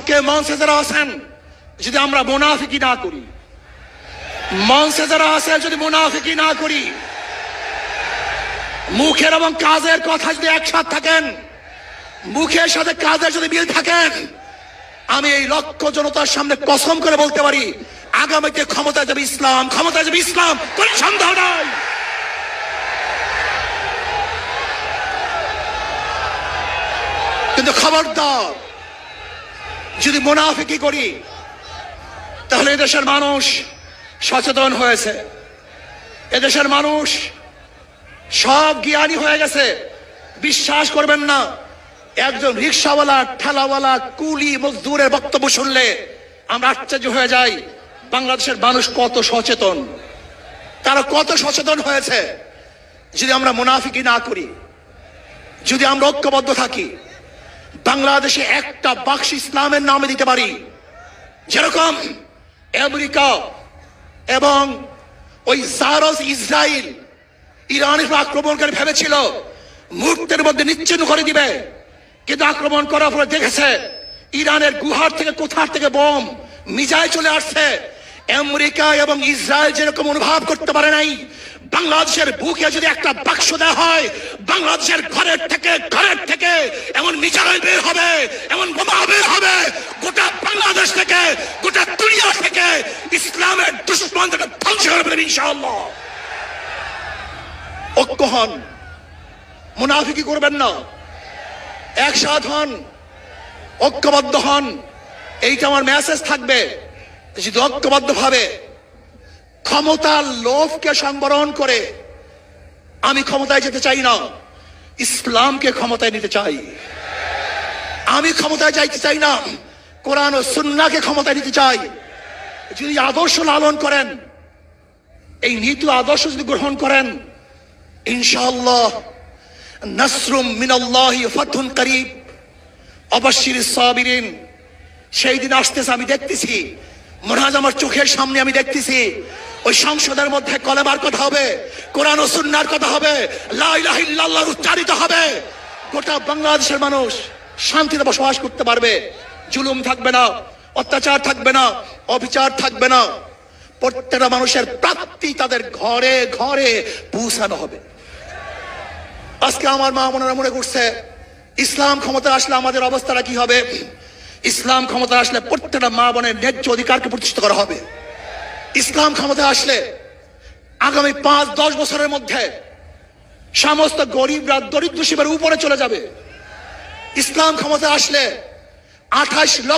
আজকে মঞ্চে যারা আছেন যদি আমরা মুনাফিকি না করি, মঞ্চে যারা আছেন যদি মুনাফিকি না করি, মুখের এবং কাজের কথা যদি একসাথে থাকেন, মুখের সাথে কাজের যদি মিল থাকেন, আমি এই লক্ষ জনতার সামনে কসম করে বলতে পারি আগামীতে ক্ষমতায় যাবে ইসলাম, ক্ষমতায় যাবে ইসলাম, কোনো সন্দেহ নাই। কিন্তু খবরদার যদি মুনাফিকি করি তাহলে এদেশের মানুষ সচেতন হয়েছে, এদেশের মানুষ সব জ্ঞানী হয়ে গেছে। বিশ্বাস করবেন না, একজন রিক্সাওয়ালা, ঠেলাওয়ালা, কুলি মজদুরের বক্তব্য শুনলে আমরা আশ্চর্য হয়ে যাই বাংলাদেশের মানুষ কত সচেতন, তারা কত সচেতন হয়েছে। যদি আমরা মুনাফিকি না করি, যদি আমরা ঐক্যবদ্ধ থাকি, বাংলাদেশে একটা বাক্স ইসলামের নামে দিতে পারি, যেরকম আমেরিকা এবং ওই জারজ ইসরায়েল ইরানের আক্রমণকারী ভেবেছিল মুহূর্তের মধ্যে নিশ্চিহ্ন করে দিবে, কিন্তু আক্রমণ করার পরে দেখেছে ইরানের গুহার থেকে কোথার থেকে বোম মিসাইল চলে আসছে। আমেরিকা এবং ইসরায়েল যেরকম অনুভব করতে পারে নাই, বাংলাদেশের বুকে যদি একটা বাক্স দেওয়া হয়, বাংলাদেশের ঘরের থেকে এমন মিসাইল বের হবে, এমন বোমা বের হবে, গোটা বাংলাদেশ থেকে, গোটা দুনিয়া থেকে ইসলামের দুশমনদের ধ্বংস করবে ইনশাআল্লাহ। ঐক্য হন, মুনাফিকি করবেন না, একসাথ হন, ঐক্যবদ্ধ হন। এইটা আমার মেসেজ থাকবে। যদি ঐক্যবদ্ধ ভাবে ক্ষমতার লোভকে সংবরণ করে আমি ক্ষমতায় যেতে চাই না, ইসলামকে ক্ষমতায় নিতে চাই। আমি ক্ষমতায় যাইতে চাই না, কোরআন ও সুন্নাহকে ক্ষমতায় নিতে চাই। যদি আদর্শ লালন করেন, এই নীতি আদর্শ যদি গ্রহণ করেন, ইনশাআল্লাহ নাসরুম মিনাল্লাহি ফাতহুন করিব ওয়াবাশশিরিস সাবিরিন। সেই দিন আসতেছে, আমি দেখতেছি, মনে হয় আমার চোখের সামনে আমি দেখতেছি ওই সংসদের মধ্যে কলেমার কথা হবে, কোরআন ও সুন্নাহর কথা হবে, লা ইলাহা ইল্লাল্লাহ উচ্চারিত হবে। গোটা বাংলাদেশের মানুষ শান্তিতে বসবাস করতে পারবে, জুলুম থাকবে না, অত্যাচার থাকবে না, অবিচার থাকবে না। প্রত্যেকটা মানুষের প্রাপ্তি তাদের ঘরে ঘরে পৌঁছানো হবে। আজকে আমার মা বোনেরা মনে করছে ইসলাম ক্ষমতা আসলে আমাদের অবস্থাটা কি হবে। ইসলাম ক্ষমতা আসলে প্রত্যেকটা মা বোনের ন্যায্য অধিকারকে প্রতিষ্ঠিত করা হবে। ইসলাম ক্ষমতা আসলে আগামী 5-10 বছরের মধ্যে সমস্ত গরিবরা দরিদ্র সীমার উপরে চলে যাবে। ইসলাম ক্ষমতা আসলে 28 লক্ষ